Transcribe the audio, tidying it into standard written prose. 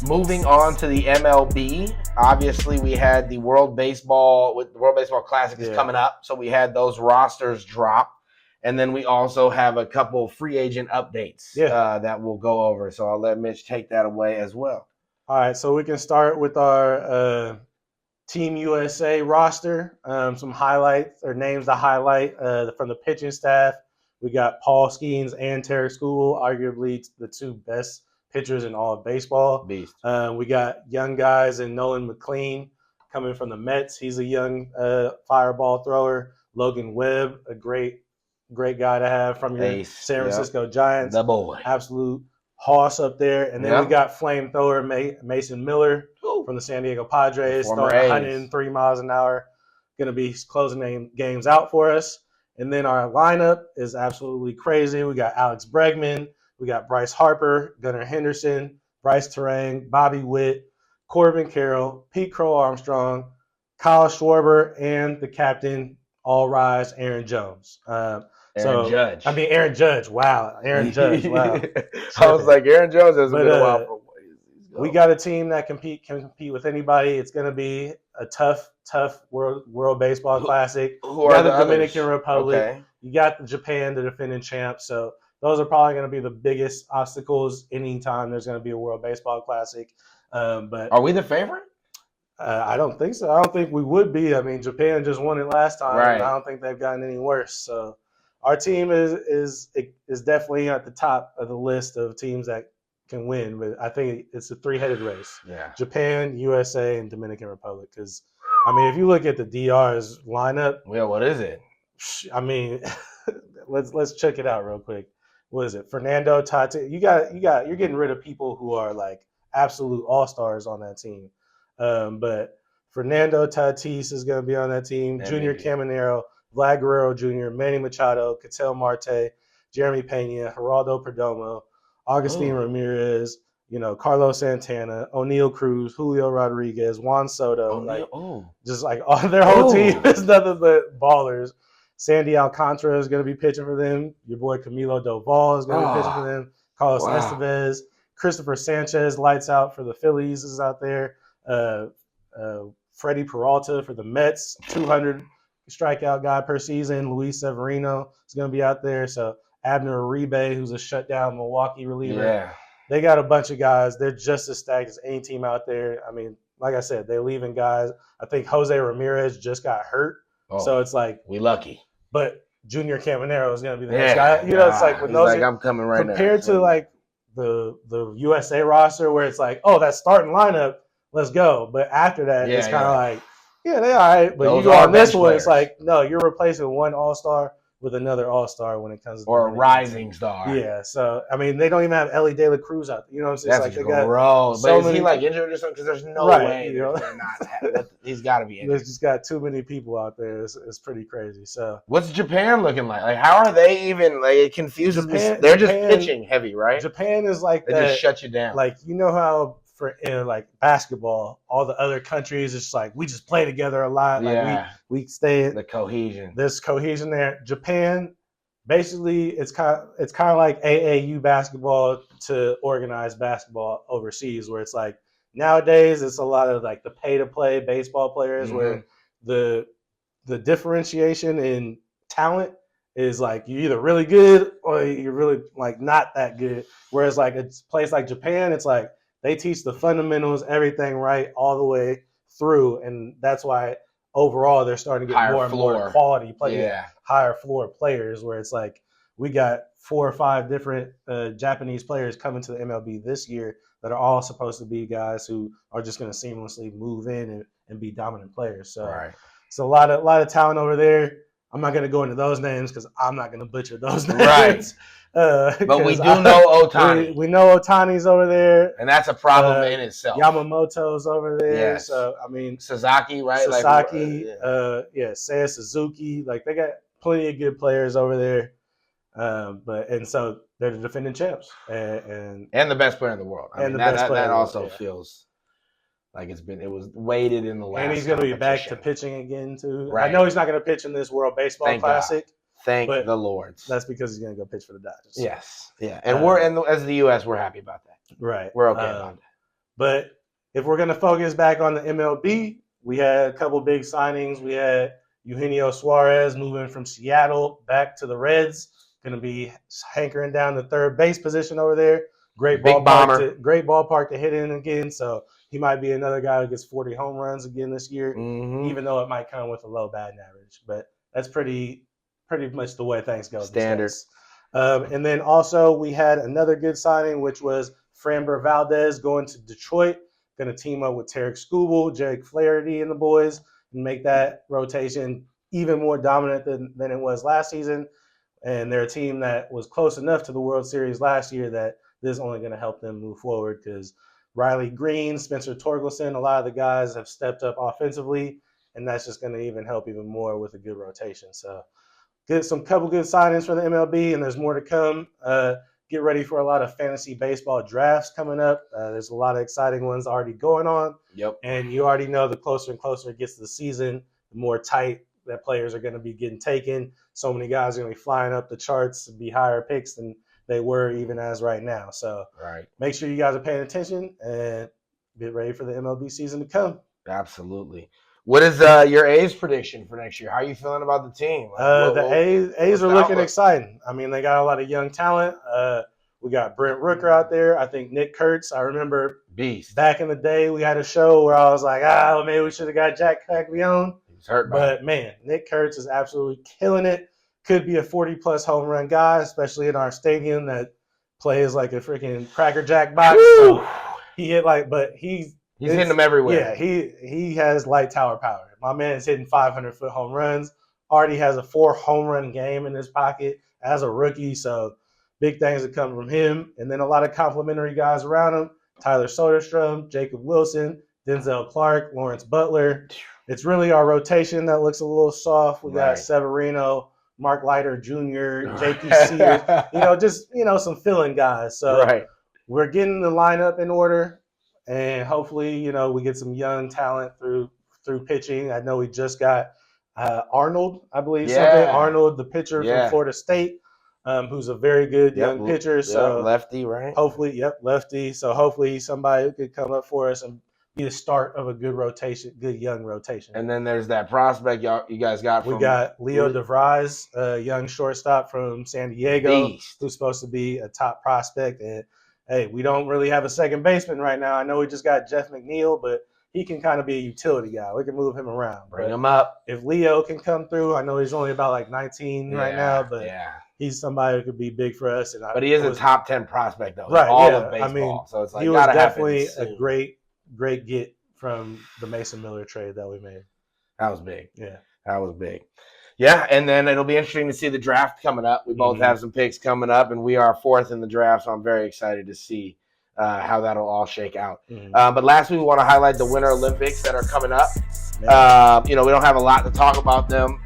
Moving on to the MLB, obviously we had the World Baseball Classic is coming up, so we had those rosters drop, and then we also have a couple free agent updates that we'll go over. So I'll let Mitch take that away as well. All right, so we can start with our Team USA roster. Some highlights or names to highlight from the pitching staff. We got Paul Skenes and Tarek Skubal, arguably the two best pitchers in all of baseball. Beast. We got young guys in Nolan McLean coming from the Mets. He's a young fireball thrower. Logan Webb, a great guy to have from your San Francisco Giants. The boy. Absolute hoss up there. And then we got flamethrower Mason Miller from the San Diego Padres, throwing 103 miles an hour. Going to be closing games out for us. And then our lineup is absolutely crazy. We got Alex Bregman. We got Bryce Harper, Gunnar Henderson, Bryce Terang, Bobby Witt, Corbin Carroll, Pete Crow-Armstrong, Kyle Schwarber, and the captain, all rise, Aaron Jones. Aaron Judge. Aaron Judge. Wow. Aaron Judge. Wow. I was like, Aaron Jones hasn't been a while for we got a team that can compete with anybody. It's going to be a tough World Baseball Classic. Who are the Dominican Republic. Okay. You got Japan, the defending champ. So those are probably going to be the biggest obstacles anytime there's going to be a World Baseball Classic. But are we the favorite? I don't think so. I don't think we would be. I mean, Japan just won it last time. Right. And I don't think they've gotten any worse. So our team is definitely at the top of the list of teams that can win. But I think it's a three-headed race. Yeah. Japan, USA, and Dominican Republic. Because, I mean, if you look at the DR's lineup. Yeah, what is it? I mean, let's check it out real quick. What is it? Fernando Tatis. You're getting rid of people who are like absolute all-stars on that team. But Fernando Tatis is going to be on that team. Junior Caminero, Vlad Guerrero Jr., Manny Machado, Ketel Marte, Jeremy Pena, Geraldo Perdomo, Augustine Ramirez, Carlos Santana, O'Neal Cruz, Julio Rodriguez, Juan Soto. Just like all their whole team is nothing but ballers. Sandy Alcantara is going to be pitching for them. Your boy Camilo Doval is going to be pitching for them. Carlos Estevez. Christopher Sanchez, lights out for the Phillies, is out there. Freddie Peralta for the Mets, 200 strikeout guy per season. Luis Severino is going to be out there. So Abner Uribe, who's a shutdown Milwaukee reliever. Yeah. They got a bunch of guys. They're just as stacked as any team out there. I mean, like I said, they're leaving guys. I think Jose Ramirez just got hurt. So it's like we lucky. But Junior Caminero is going to be the next guy. It's like with those, I'm coming right now. Compared to like the USA roster, where it's like, that starting lineup, let's go. But after that, it's kind of like, they all right. But those you go on this one, it's like, no, you're replacing one all-star with another all-star when it comes to or a rising star. Yeah. So I mean, they don't even have Ellie De La Cruz out there. You know what I'm saying? That's like they gross. But is he like injured or something? Because there's no way they're not. He's got to be injured. There's just got too many people out there. It's pretty crazy. So what's Japan looking like? Like how are they even? Like it confuses me. They're just pitching heavy, right? Japan is like they just shut you down. Like how for like basketball, all the other countries, it's like we just play together a lot. Like we stay the cohesion. There's cohesion there. Japan. Basically, it's kind of like AAU basketball to organized basketball overseas, where it's like nowadays it's a lot of like the pay-to-play baseball players, where the differentiation in talent is like you're either really good or you're really like not that good. Whereas like a place like Japan, it's like they teach the fundamentals, everything right all the way through, and that's why overall they're starting to get higher more and more quality players, higher floor players, where it's like we got 4 or 5 different Japanese players coming to the MLB this year that are all supposed to be guys who are just going to seamlessly move in and be dominant players. So it's a lot of talent over there. I'm not going to go into those names because I'm not going to butcher those names. Right. But we do know Ohtani. We know Ohtani's over there. And that's a problem in itself. Yamamoto's over there. Yes. So, I mean. Sasaki, right? Sasaki, Seiya Suzuki. Like, they got plenty of good players over there. So they're the defending champs. And the best player in the world. I mean, that also feels like it was weighted in the last. And he's going to be back to pitching again, too. Right. I know he's not going to pitch in this World Baseball Classic. Thank the Lords. That's because he's going to go pitch for the Dodgers. Yes. Yeah. And as the U.S., we're happy about that. Right. We're okay about that. But if we're going to focus back on the MLB, we had a couple big signings. We had Eugenio Suárez moving from Seattle back to the Reds. Going to be hankering down the third base position over there. Great ballpark to hit in again. So he might be another guy who gets 40 home runs again this year, even though it might come with a low batting average. But that's pretty much the way things go. Standard. And then also we had another good signing, which was Framber Valdez going to Detroit. Going to team up with Tarek Skubal, Jake Flaherty, and the boys, and make that rotation even more dominant than it was last season. And they're a team that was close enough to the World Series last year that this is only going to help them move forward, because Riley Green, Spencer Torkelson, a lot of the guys have stepped up offensively, and that's just going to even help even more with a good rotation. So some couple good signings for the MLB, and there's more to come. Get ready for a lot of fantasy baseball drafts coming up. There's a lot of exciting ones already going on. Yep. And you already know the closer and closer it gets to the season, the more tight that players are going to be getting taken. So many guys are going to be flying up the charts to be higher picks than they were even as right now. So make sure you guys are paying attention and get ready for the MLB season to come. Absolutely. What is your A's prediction for next year? How are you feeling about the team? The A's are looking exciting. I mean, they got a lot of young talent. We got Brent Rooker out there. I think Nick Kurtz. I remember Beast. Back in the day, we had a show where I was like, maybe we should have got Jack Caglione. He's hurt, but man, Nick Kurtz is absolutely killing it. Could be a 40-plus home run guy, especially in our stadium that plays like a freaking Cracker Jack box. So he hit he's hitting them everywhere. Yeah, he has light tower power. My man is hitting 500-foot home runs. Already has a 4 home run game in his pocket as a rookie. So big things that come from him. And then a lot of complimentary guys around him. Tyler Soderstrom, Jacob Wilson, Denzel Clark, Lawrence Butler. It's really our rotation that looks a little soft. We got Severino, Mark Leiter Jr., JP Sears, some filling guys. So we're getting the lineup in order. And hopefully, we get some young talent through pitching. I know we just got Arnold, I believe. Arnold, the pitcher from Florida State, who's a very good young pitcher. So lefty, right? Hopefully, lefty. So hopefully somebody could come up for us and be the start of a good rotation, good young rotation. And then there's that prospect you guys got. We got Leo DeVries, a young shortstop from San Diego, who's supposed to be a top prospect. And hey, we don't really have a second baseman right now. I know we just got Jeff McNeil, but he can kind of be a utility guy. We can move him around. Bring him up. If Leo can come through, I know he's only about 19 right now, but he's somebody who could be big for us. But he is a top 10 prospect, though. Right, all of baseball. I mean, so it's he was definitely a great get from the Mason Miller trade that we made. That was big. Yeah. That was big. Yeah, and then it'll be interesting to see the draft coming up. We both have some picks coming up, and we are 4th in the draft, so I'm very excited to see how that'll all shake out. But lastly, we want to highlight the Winter Olympics that are coming up. We don't have a lot to talk about them.